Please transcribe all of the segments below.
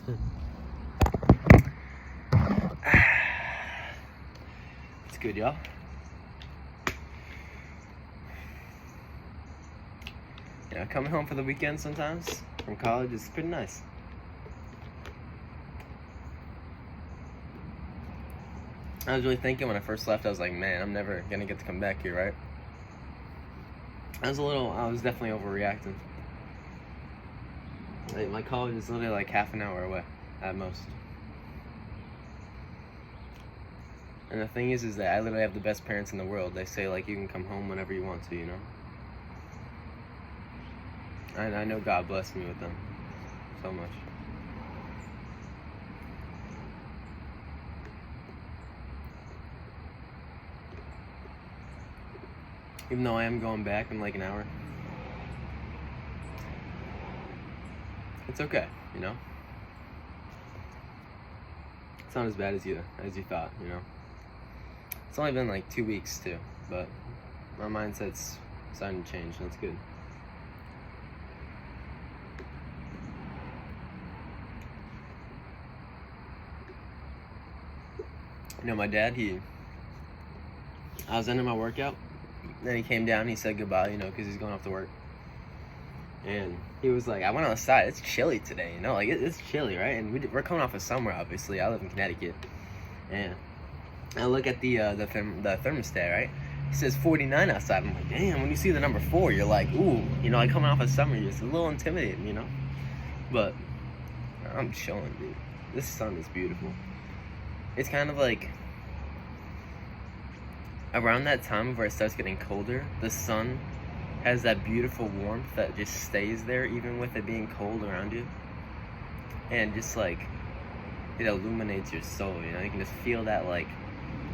It's good, y'all. Yeah, coming home for the weekend sometimes from college is pretty nice. I was really thinking when I first left, I was like, man, I'm never gonna get to come back here, right? I was definitely overreacting. Like, my college is literally like half an hour away at most. And the thing is that I literally have the best parents in the world. They say, like, you can come home whenever you want to, you know? And I know God blessed me with them so much. Even though I am going back in like an hour, it's okay, you know? It's not as bad as you thought, you know? It's only been like 2 weeks too, but my mindset's starting to change, and that's good. You know, my dad, I was ending my workout, then he came down, he said goodbye, you know, because he's going off to work. And he was like, I went outside, it's chilly today, you know, like, it's chilly, right? And we're coming off of summer, obviously. I live in Connecticut. And I look at the thermostat, right? It says 49 outside. I'm like, damn, when you see the number 4, you're like, ooh, you know, like coming off of summer, you're just a little intimidating, you know? But I'm chilling, dude. This sun is beautiful. It's kind of like around that time where it starts getting colder, the sun has that beautiful warmth that just stays there even with it being cold around you. And just like, it illuminates your soul, you know? You can just feel that, like,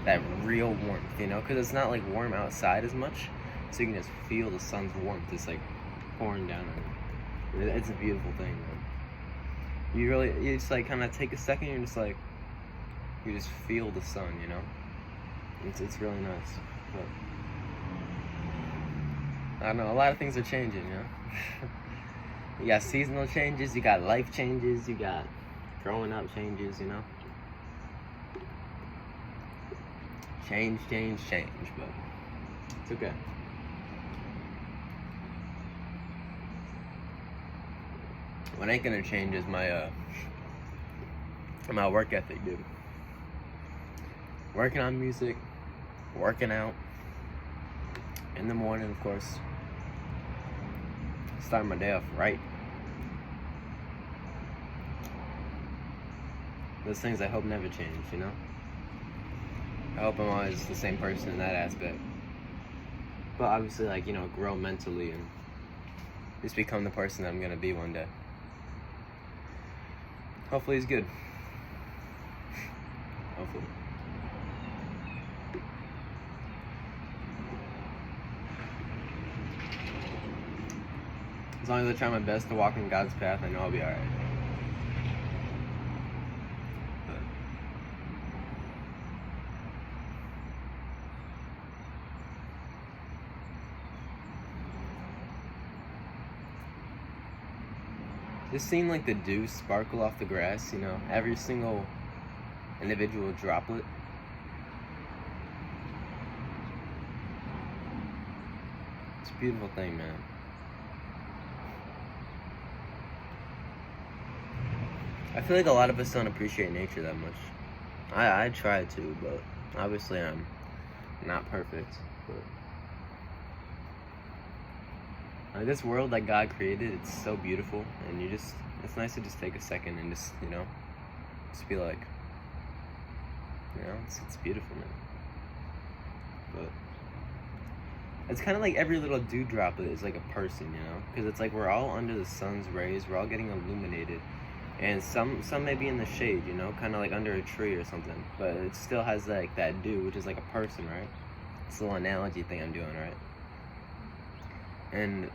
that real warmth, you know? Because it's not like warm outside as much, so you can just feel the sun's warmth just like pouring down on you. It's a beautiful thing, man. You just like kind of take a second, you're just like, you just feel the sun, you know? It's really nice. But I don't know, a lot of things are changing, you know? You got seasonal changes, you got life changes, you got growing up changes, you know? Change, but it's okay. What ain't gonna change is my work ethic, dude. Working on music, working out in the morning, of course. Starting my day off right. Those things I hope never change, you know? I hope I'm always the same person in that aspect. But obviously, like, you know, grow mentally and just become the person that I'm gonna be one day. Hopefully it's good. Hopefully. As long as I try my best to walk in God's path, I know I'll be alright. Just seeing like the dew sparkle off the grass, you know, every single individual droplet. It's a beautiful thing, man. I feel like a lot of us don't appreciate nature that much. I try to, but obviously I'm not perfect. But like, this world that God created, it's so beautiful, and it's nice to just take a second and just, you know, just be like, you know, it's beautiful, man. But it's kind of like every little dewdroplet is like a person, you know, because it's like we're all under the sun's rays, we're all getting illuminated, and some may be in the shade, you know, kind of like under a tree or something, but it still has like that dew, which is like a person, right? It's a little analogy thing I'm doing, right? And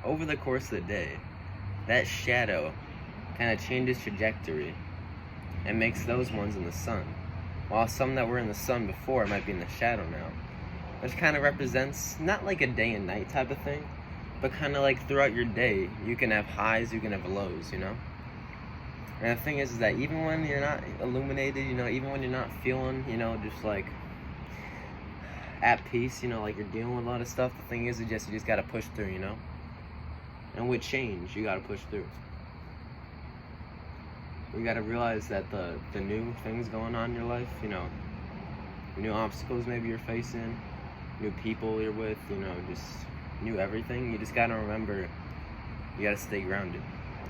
over the course of the day, that shadow kind of changes trajectory and makes those ones in the sun, while some that were in the sun before might be in the shadow now, which kind of represents not like a day and night type of thing, but kind of like throughout your day you can have highs, you can have lows, you know? And the thing is that even when you're not illuminated, you know, even when you're not feeling, you know, just like at peace, you know, like you're dealing with a lot of stuff, the thing is you just gotta push through, you know? And with change, you gotta push through. You gotta realize that the new things going on in your life, you know, new obstacles maybe you're facing, new people you're with, you know, just new everything. You just gotta remember, you gotta stay grounded.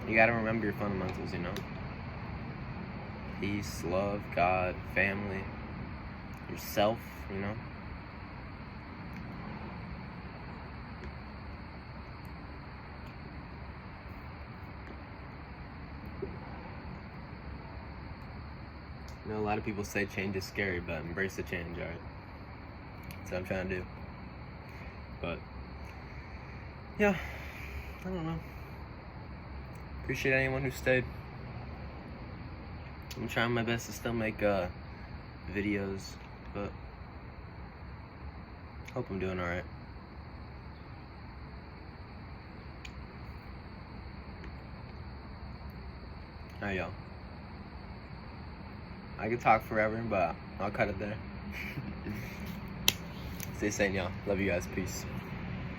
You gotta remember your fundamentals, you know? Peace, love, God, family, yourself, you know? You know, a lot of people say change is scary, but embrace the change, alright? That's what I'm trying to do. But, yeah, I don't know. Appreciate anyone who stayed. I'm trying my best to still make videos, but hope I'm doing alright. Alright, y'all. I could talk forever, but I'll cut it there. Stay sane, y'all. Love you guys. Peace.